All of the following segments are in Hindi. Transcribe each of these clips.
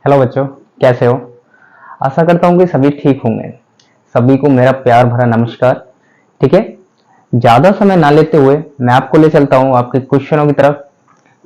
हेलो बच्चों, कैसे हो? आशा करता हूँ कि सभी ठीक होंगे। सभी को मेरा प्यार भरा नमस्कार। ठीक है, ज्यादा समय ना लेते हुए मैं आपको ले चलता हूँ आपके क्वेश्चनों की तरफ।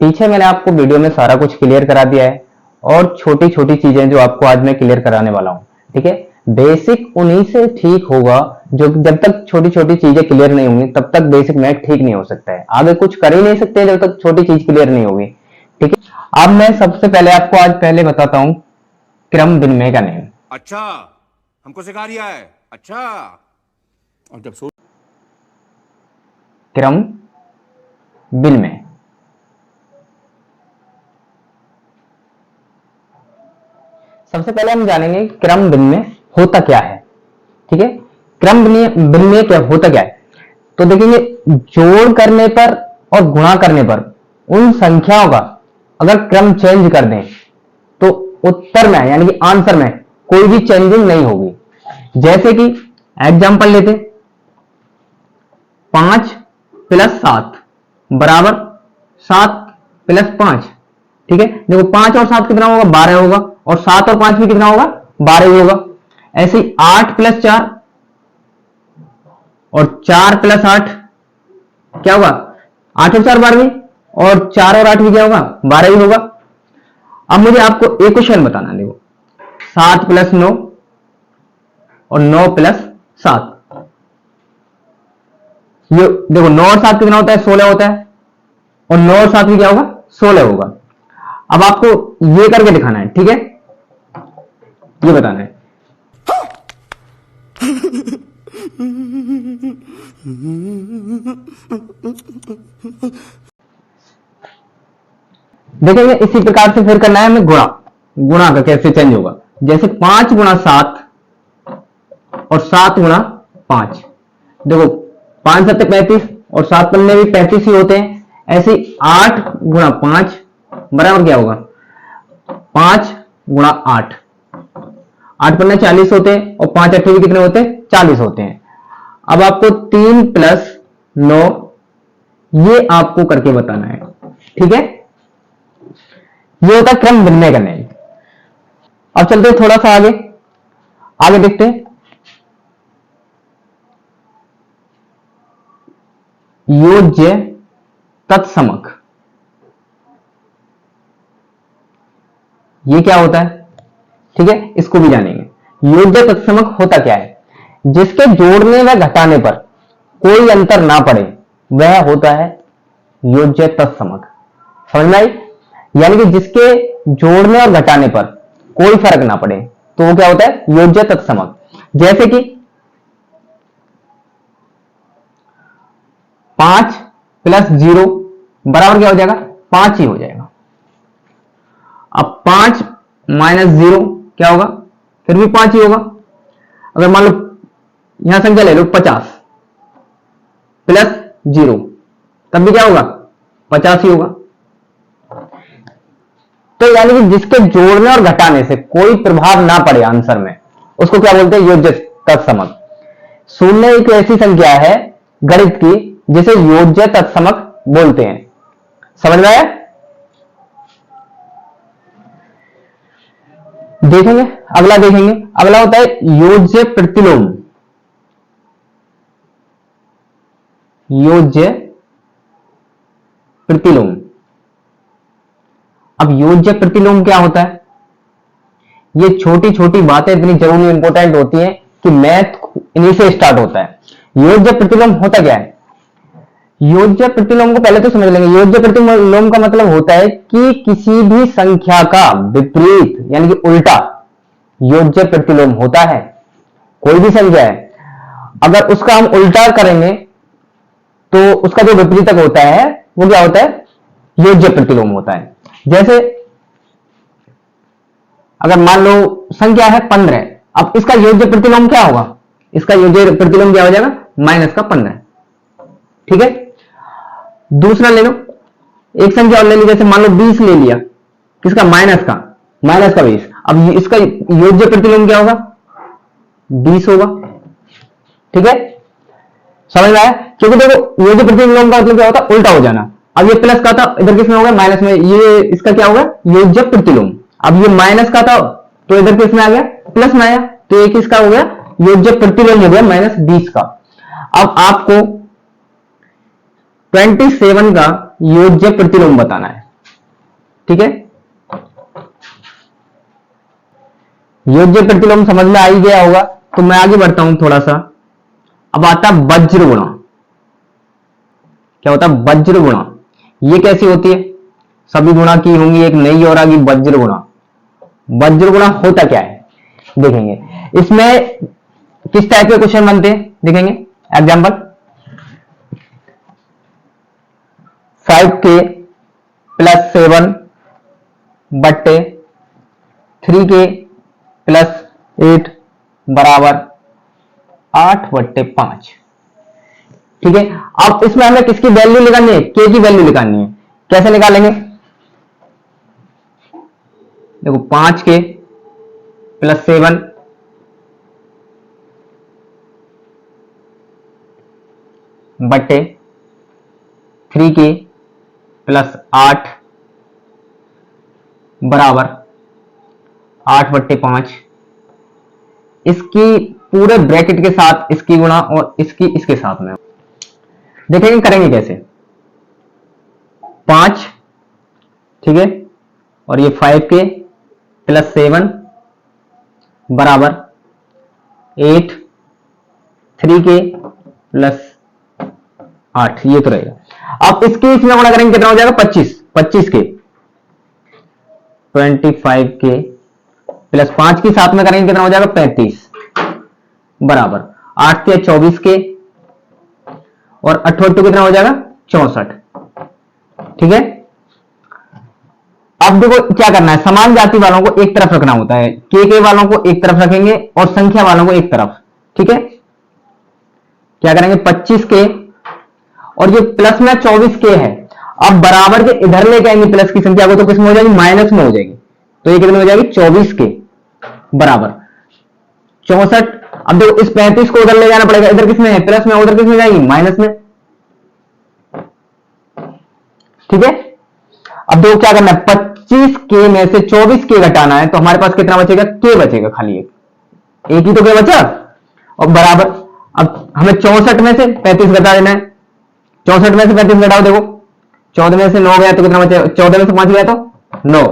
पीछे मैंने आपको वीडियो में सारा कुछ क्लियर करा दिया है और छोटी छोटी चीजें जो आपको आज मैं क्लियर कराने वाला हूँ। ठीक है, बेसिक उन्हीं से ठीक होगा। जो जब तक छोटी छोटी चीजें क्लियर नहीं होंगी तब तक बेसिक मैथ ठीक नहीं हो सकता है। आगे कुछ कर ही नहीं सकते जब तक छोटी चीज क्लियर नहीं होगी। ठीक है, अब मैं सबसे पहले आपको आज पहले बताता हूँ क्रम विनिमय का नियम। अच्छा, हमको सिखा रिया है। अच्छा, और जब सोच क्रम विनिमय, सबसे पहले हम जानेंगे क्रम विनिमय होता क्या है। ठीक है, क्रम विनिमय क्या होता क्या है, तो देखेंगे जोड़ करने पर और गुणा करने पर उन संख्याओं का अगर क्रम चेंज कर दें तो उत्तर में यानी कि आंसर में कोई भी चेंजिंग नहीं होगी। जैसे कि एग्जांपल लेते, 5 + 7 बराबर 7 + 5। ठीक है, देखो 5 और 7 कितना होगा, 12 होगा, और 7 और 5 भी कितना होगा, 12 ही होगा। ऐसे ही 8 + 4 और 4 + 8 क्या होगा, 8 और 4 12, और 4 और 8 भी क्या होगा, 12 ही होगा। अब मुझे आपको एक क्वेश्चन बताना, देखो 7 + 9 और 9 + 7, ये देखो 9 और 7 कितना होता है, 16 होता है, और 9 और 7 भी क्या होगा, 16 होगा। अब आपको ये करके दिखाना है। ठीक है, ये बताना है। देखेंगे इसी प्रकार से फिर करना है हमें गुणा। गुणा का कैसे चेंज होगा, जैसे 5 × 7 और 7 × 5, देखो 5 7 35 और 7 पन्ने भी 35 ही होते हैं। ऐसे 8 × 5 बराबर क्या होगा, 5 × 8, 8 पन्ने 40 होते हैं और 5 8 भी कितने होते हैं, 40 होते हैं। अब आपको 3 + 9 ये आपको करके बताना है। ठीक है, ये होता है क्रम विनिमय का नियम। अब चलते हैं थोड़ा सा आगे, आगे देखते हैं योज्य तत्समक। ये क्या होता है, ठीक है, इसको भी जानेंगे। योज्य तत्समक होता क्या है, जिसके जोड़ने व घटाने पर कोई अंतर ना पड़े वह होता है योज्य तत्समक। समझ में आई? यानी कि जिसके जोड़ने और घटाने पर कोई फर्क ना पड़े तो वो क्या होता है, योज्य तत्समक। जैसे कि 5 + 0 बराबर क्या हो जाएगा, 5 ही हो जाएगा। अब 5 - 0 क्या होगा, फिर भी 5 ही होगा। अगर मान लो यहां संख्या ले लो 50 + 0, तब भी क्या होगा, 50 ही होगा। तो यानी कि जिसके जोड़ने और घटाने से कोई प्रभाव ना पड़े आंसर में, उसको क्या बोलते हैं, योज्य तत्समक। शून्य एक ऐसी संख्या है गणित की जिसे योज्य तत्समक बोलते हैं। समझ में आया? देखेंगे अगला, देखेंगे अगला होता है योज्य प्रतिलोम। योज्य प्रतिलोम। अब योज्य प्रतिलोम क्या होता है, ये छोटी छोटी बातें इतनी जरूरी इंपॉर्टेंट होती हैं कि मैथ इन्हीं से स्टार्ट होता है। योज्य प्रतिलोम होता क्या है, योज्य प्रतिलोम को पहले तो समझ लेंगे। योज्य प्रतिलोम का मतलब होता है कि किसी भी संख्या का विपरीत यानी कि उल्टा योज्य प्रतिलोम होता है। कोई भी संख्या है, अगर उसका हम उल्टा करेंगे तो उसका जो विपरीतक होता है वो क्या होता है, योज्य प्रतिलोम होता है। जैसे अगर मान लो संख्या है 15, अब इसका योज्य प्रतिलोम क्या होगा, इसका योज्य प्रतिलोम क्या हो जाएगा, -15। ठीक है, दूसरा ले लो, एक संख्या और ले ली, जैसे मान लो 20 ले लिया, किसका, माइनस का 20। अब इसका योज्य प्रतिलोम क्या होगा, 20 होगा। ठीक है, समझ में आया? क्योंकि देखो योज्य प्रतिलोम का मतलब क्या होता है, उल्टा हो जाना। अब ये प्लस का था, इधर किसमें होगा, माइनस में, ये इसका क्या होगा, योज्य प्रतिलोम। अब ये माइनस का था तो इधर किस में आ गया, प्लस में आया, तो ये किसका हो गया, योज्य प्रतिलोम हो गया -20 का। अब आपको 27 का योज्य प्रतिलोम बताना है, ठीक है। योज्य प्रतिलोम समझ में आ ही गया होगा, तो मैं आगे बढ़ता हूं थोड़ा सा। अब आता वज्र गुणा। क्या होता है वज्र गुणा, ये कैसी होती है, सभी गुणा की होंगी, एक नई और आगे वज्र गुणा। वज्र गुणा होता क्या है देखेंगे, इसमें किस टाइप के क्वेश्चन बनते हैं देखेंगे। एग्जांपल 5k + 7 बट्टे 3k + 8 बराबर 8/5, ठीक है। अब इसमें हमें किसकी वैल्यू निकालनी है, k की वैल्यू निकालनी है। कैसे निकालेंगे, देखो 5k + 7 बट्टे 3k + 8 बराबर 8/5, इसकी पूरे ब्रैकेट के साथ इसकी गुणा और इसकी इसके साथ में देखेंगे करेंगे कैसे। 5, ठीक है, और ये 5k + 7 बराबर 8, 3k + 8, ये तो रहेगा। अब इसके इसमें गुणा करेंगे कितना हो जाएगा, 25k 25k + 5 की साथ में करेंगे कितना हो जाएगा, 35 बराबर 8 के 24k और 8 कितना हो जाएगा, 64, ठीक है। अब देखो क्या करना है, समान जाति वालों को एक तरफ रखना होता है, के वालों को एक तरफ रखेंगे और संख्या वालों को एक तरफ, ठीक है। क्या करेंगे 25k और ये प्लस में 24k है, अब बराबर के इधर लेके आएंगे प्लस की संख्या को, तो किसमें हो जाएगी, माइनस में हो जाएगी, तो ये कितने हो जाएगी 24k बराबर 64। अब देखो इस 35 को उधर ले जाना पड़ेगा, इधर किसमें है प्लस में, उधर किसमें जाएगी माइनस में, ठीक है। अब देखो क्या करना है, 25k में से 24k घटाना है, तो हमारे पास कितना बचेगा, k बचेगा, खाली एक ही तो k बचा, और बराबर अब हमें 64 में से 35 घटा देना है, 64 में से 35 घटाओ, देखो 14 में से 9 गया तो कितना बचेगा, 14 में से 5 गया तो 9,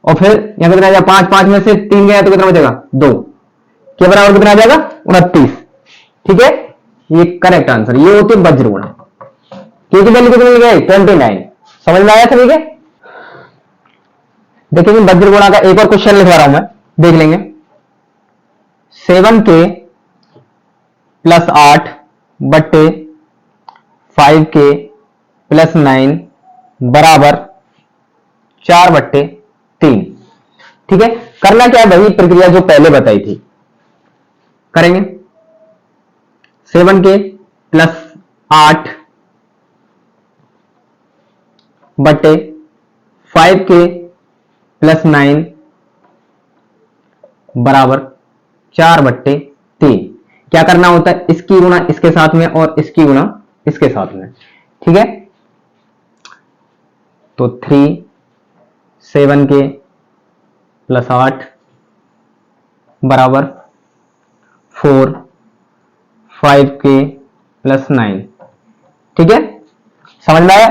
और फिर यहां कितना आ जाएगा 5, 5 में से 3 गया तो कितना बचेगा 2, के बराबर कितना आ जाएगा 29, ठीक है। ये करेक्ट आंसर, ये होती है वज्र गुणा। के की वैल्यू कितनी गई 29, समझ में आया सभी के। देखिए वज्र गुणा का एक और क्वेश्चन लिखवा रहा हूं मैं, देख लेंगे। 7k + 8 बट्टे 5k + 9 बराबर 4/3, ठीक है। करना क्या है, वही प्रक्रिया जो पहले बताई थी करेंगे। 7k + 8 बट्टे 5k + 9 बराबर 4/3। क्या करना होता है, इसकी गुणा इसके साथ में और इसकी गुणा इसके साथ में, ठीक है। तो 3 7k + 8 बराबर 4 5k + 9, ठीक है। समझ में आया,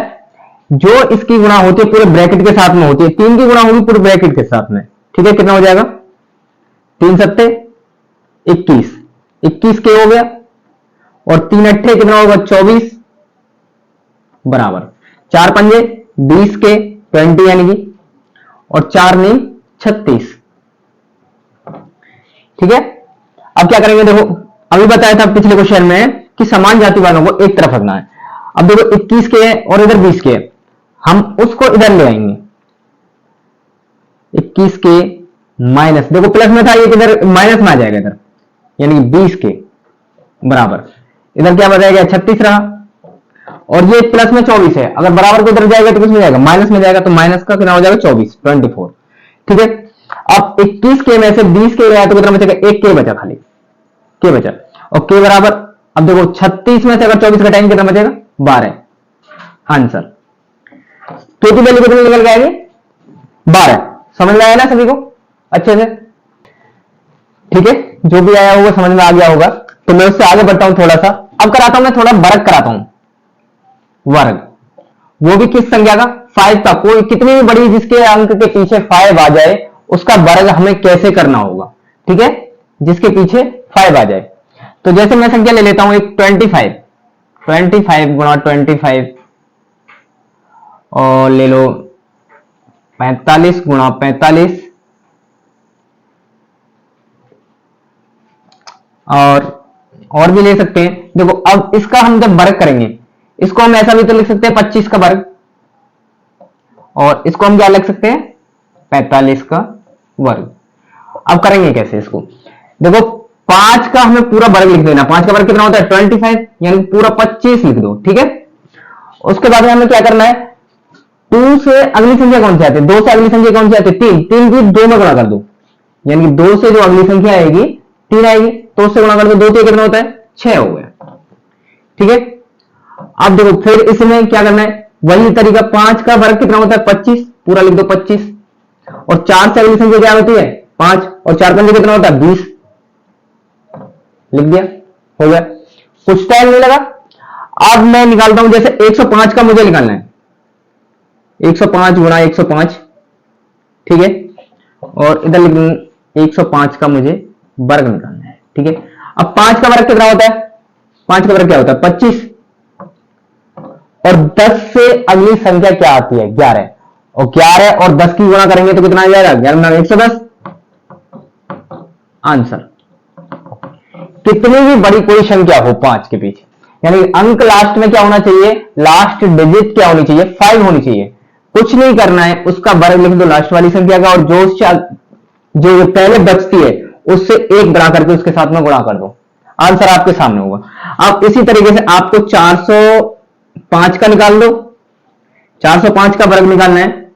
जो इसकी गुणा होती है पूरे ब्रैकेट के साथ में होती है, 3 की गुणा होगी पूरे ब्रैकेट के साथ में, ठीक है। कितना हो जाएगा 3 सत्ते 21, 21k हो गया, और 3 अट्ठे कितना होगा 24 बराबर 4 पंजे 20k 20 यानी कि, और 4 नहीं 36, ठीक है। अब क्या करेंगे, देखो अभी बताया था पिछले क्वेश्चन में कि समान जाति वालों को एक तरफ रखना है। अब देखो 21k है और इधर 20k है, हम उसको इधर ले आएंगे, 21k माइनस, देखो प्लस में था ये किधर माइनस में आ जाएगा इधर, यानी कि 20k बराबर इधर क्या बचाएगा 36 रहा, और ये प्लस में 24 है, अगर बराबर को उधर जाएगा तो किस में जाएगा माइनस में जाएगा, तो माइनस का कितना हो जाएगा 24 ठीक है। अब 21k में से 20k गया तो कितना बचेगा, एक k बचा, खाली k बचा, और k बराबर, अब देखो 36 में से अगर 24 घटाएंगे कितना बचेगा 12, आंसर k की वैल्यू कितनी निकल के आएगी 12, समझ में आया ना सभी को अच्छे से? ठीक है, जो भी आया होगा समझ में आ गया होगा। तो मैं उससे आगे बढ़ता हूं थोड़ा सा। अब कराता हूं मैं थोड़ा वर्ग कराता हूं, वर्ग, वो भी किस संख्या का? 5 का। कोई कितनी भी बड़ी जिसके अंक के पीछे 5 आ जाए उसका वर्ग हमें कैसे करना होगा, ठीक है, जिसके पीछे 5 आ जाए। तो जैसे मैं संख्या ले लेता हूं एक 25, 25 गुणा 25, और ले लो 45 गुणा 45, और भी ले सकते हैं। देखो अब इसका हम जब वर्ग करेंगे, इसको हम ऐसा भी तो लिख सकते हैं 25 का वर्ग, और इसको हम क्या लिख सकते हैं 45 का वर्ग। अब करेंगे कैसे इसको? देखो 5 का हमें पूरा वर्ग लिख देना। 5 का वर्ग कितना होता है 25, यानी पूरा 25 लिख दो, ठीक है। उसके बाद में हमें क्या करना है, 2 से अगली संख्या कौन सी आती है, 2 से अगली संख्या कौन सी आती है 3, 3 की 2 में गुणा कर दो, यानी 2 से जो अगली संख्या आएगी 3 आएगी, तो उससे गुणा कर दो, 2 से कितना होता है 6 हो गया, ठीक है। अब देखो फिर इसमें क्या करना है, वही तरीका, 5 का वर्ग कितना होता है 25, पूरा लिख दो 25, और 4 से अगली संख्या क्या होती है 5, और 4 पंजे कितना होता है 20, लिख दिया, हो गया, कुछ टाइम नहीं लगा। अब मैं निकालता हूं, जैसे 105 का मुझे निकालना है, 105 गुणा 105, ठीक है, और इधर लिख दूं 105 का मुझे वर्ग निकालना है, ठीक है। अब 5 का वर्ग कितना होता है, 5 का वर्ग क्या होता है 25, और 10 से अगली संख्या क्या आती है 11, और 11 और 10 की गुणा करेंगे तो कितना आ जाएगा 11 110, आंसर। कितनी भी बड़ी कोई संख्या हो 5 के पीछे, यानी अंक लास्ट में क्या होना चाहिए, लास्ट डिजिट क्या होनी चाहिए 5 होनी चाहिए, कुछ नहीं करना है, उसका वर्ग लिख दो लास्ट वाली संख्या का, और जो पहले बचती है उससे 1 बढ़ा करके उसके साथ में गुणा कर दो, आंसर आपके सामने होगा। अब इसी तरीके से आपको 405 का निकाल दो, 405 का वर्ग निकालना है,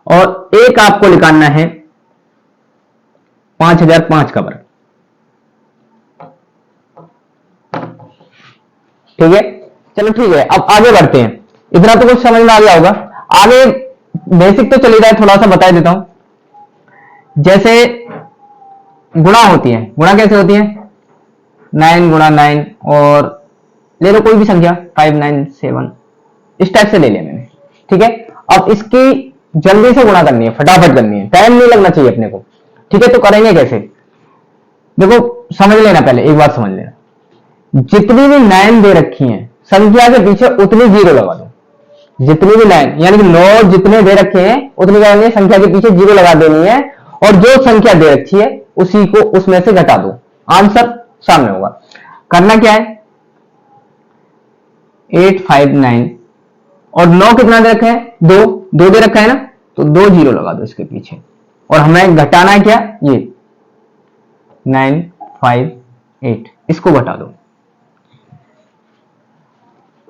और एक आपको निकालना है 5005 का वर्ग, ठीक है। चलो ठीक है, अब आगे बढ़ते हैं। इतना तो कुछ समझ में आ गया होगा, आगे बेसिक तो चली जाए, थोड़ा सा बता देता हूं। जैसे गुणा होती है, गुणा कैसे होती है, 9 गुणा 9, और ले लो कोई भी संख्या 5 9 7, इस टाइप से ले लिया मैंने, ठीक है। अब इसकी जल्दी से गुणा करनी है, फटाफट करनी है, टाइम नहीं लगना चाहिए अपने को, ठीक है। तो करेंगे कैसे, देखो समझ लेना, पहले एक बात समझ लेना, जितनी भी 9 दे रखी हैं संख्या के पीछे उतनी 0 लगा दो, जितनी भी 9 यानी कि 9 जितने दे रखे हैं उतनी क्या करनी है, संख्या के पीछे 0 लगा देनी है, और जो संख्या दे रखी है उसी को उसमें से घटा दो, आंसर सामने होगा। करना क्या है, 859, और 9 कितना दे रखा है 2, 2 दे रखा है ना, तो 2 0 लगा दो इसके पीछे, और हमें घटाना है क्या, ये 958, इसको घटा दो।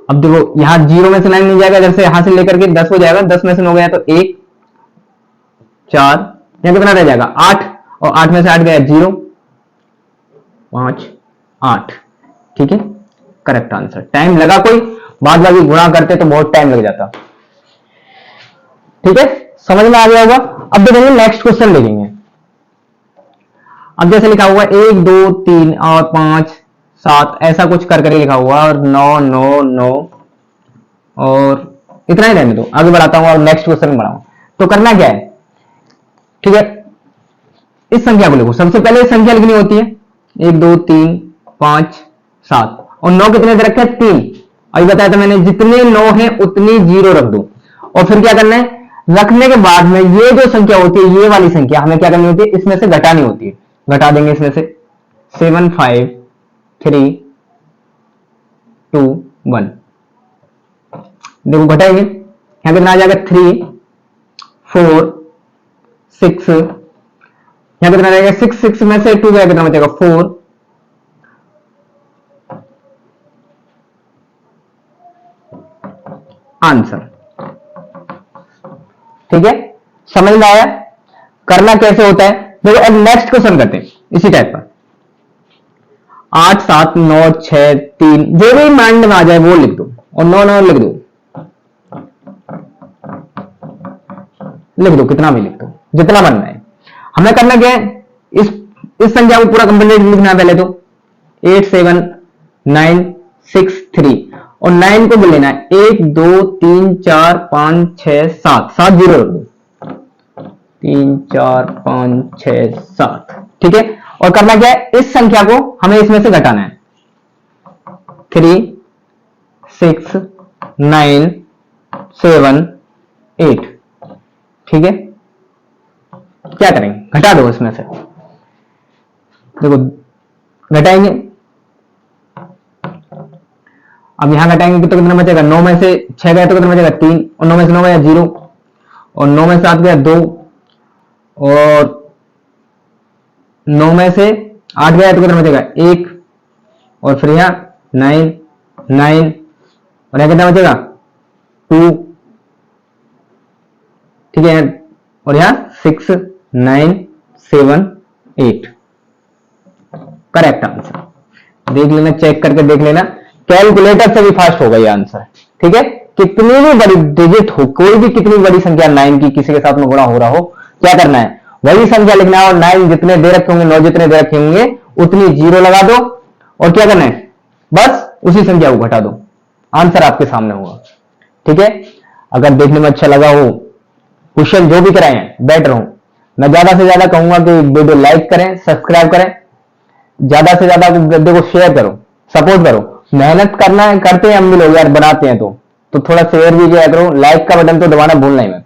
अब देखो यहां 0 में से 9 नहीं जाएगा, इधर से यहां से लेकर के 10 हो जाएगा, 10 में से 9 गया तो 1 4, यहां कितना रह जाएगा 8, और 8 में से 8 गया 0 5 8, ठीक है, करेक्ट आंसर। टाइम लगा कोई, बाद बाकी गुणा करते तो बहुत टाइम लग जाता, ठीक है, समझ में आ गया होगा। अब देखेंगे नेक्स्ट क्वेश्चन देखेंगे। अब जैसे लिखा हुआ 1 2 3 और 5 7 ऐसा कुछ कर करके लिखा हुआ, और 9 9 9, और इतना ही रहने दो, आगे बढ़ाता हूं और नेक्स्ट क्वेश्चन बढ़ाऊं। तो करना क्या है, ठीक है, इस संख्या को लिखो, सबसे पहले इस संख्या लिखनी होती है 1 2 3 5 7, और 9 कितने दे रखे हैं 3, अभी बताया था मैंने, जितने 9 है उतनी 0 रख दो, और फिर क्या करना है, रखने के बाद में ये जो संख्या होती है, ये वाली संख्या हमें क्या करनी होती है, इसमें से घटानी होती है, घटा देंगे इसमें से 7 5 3 2 1, देखो घटाएंगे, यहां कितना आ जाएगा 3 4 6, यहां कितना रहेगा 6, 6 में से 2 गया कितना बचेगा 4, आंसर, ठीक है, समझ में आया करना कैसे होता है। देखो अब नेक्स्ट क्वेश्चन करते हैं इसी टाइप का, 8 7 9 6 3, जो भी माइंड में आ जाए वो लिख दो, और 9 9 लिख दो, कितना भी लिख दो, जितना बनना है। हमें करना क्या है, इस संख्या को पूरा कंप्लीट लिखना है पहले तो 87963 और 9 को भी लेना है 1 2 3 4 5 6 7 7 जीरो 3 4 5 6 7। ठीक है, और करना क्या है, इस संख्या को हमें इसमें से घटाना है 3 6 9 7 8। ठीक है, क्या करेंगे, घटा दो इसमें से। देखो घटाएंगे, अब यहां घटाएंगे तो कितना बचेगा, 9 में से 6 गया तो कितना बचेगा 3, और 9 में से 9 गया 0, और 9 में से 7 गया 2, और 9 में से 8 गया तो कितना बचेगा 1, और फिर यहां 9 9, और यहां कितना बचेगा 2। ठीक है, और यहां 6 9 7 8 करेक्ट आंसर। देख लेना, चेक करके देख लेना, कैलकुलेटर से भी फास्ट होगा ये आंसर। ठीक है, कितनी भी बड़ी डिजिट हो, कोई भी कितनी बड़ी संख्या 9 की किसी के साथ में गुणा हो रहा हो, क्या करना है, वही संख्या लिखना है, और 9 जितने दे रखे होंगे, 9 जितने दे रखे होंगे उतनी जीरो लगा दो, और क्या करना है, बस उसी संख्या को घटा दो, आंसर आपके सामने होगा। ठीक है, अगर देखने में अच्छा लगा हो, क्वेश्चन जो भी कराए हैं बेटर हो, मैं ज्यादा से ज्यादा कहूंगा कि वीडियो लाइक करें, सब्सक्राइब करें, ज्यादा से ज्यादा वीडियो को शेयर करो, सपोर्ट करो। मेहनत करना है, करते हैं हम भी लोग यार, बनाते हैं तो थोड़ा शेयर भी किया करो, लाइक का बटन तो दबाना भूलना ही मत।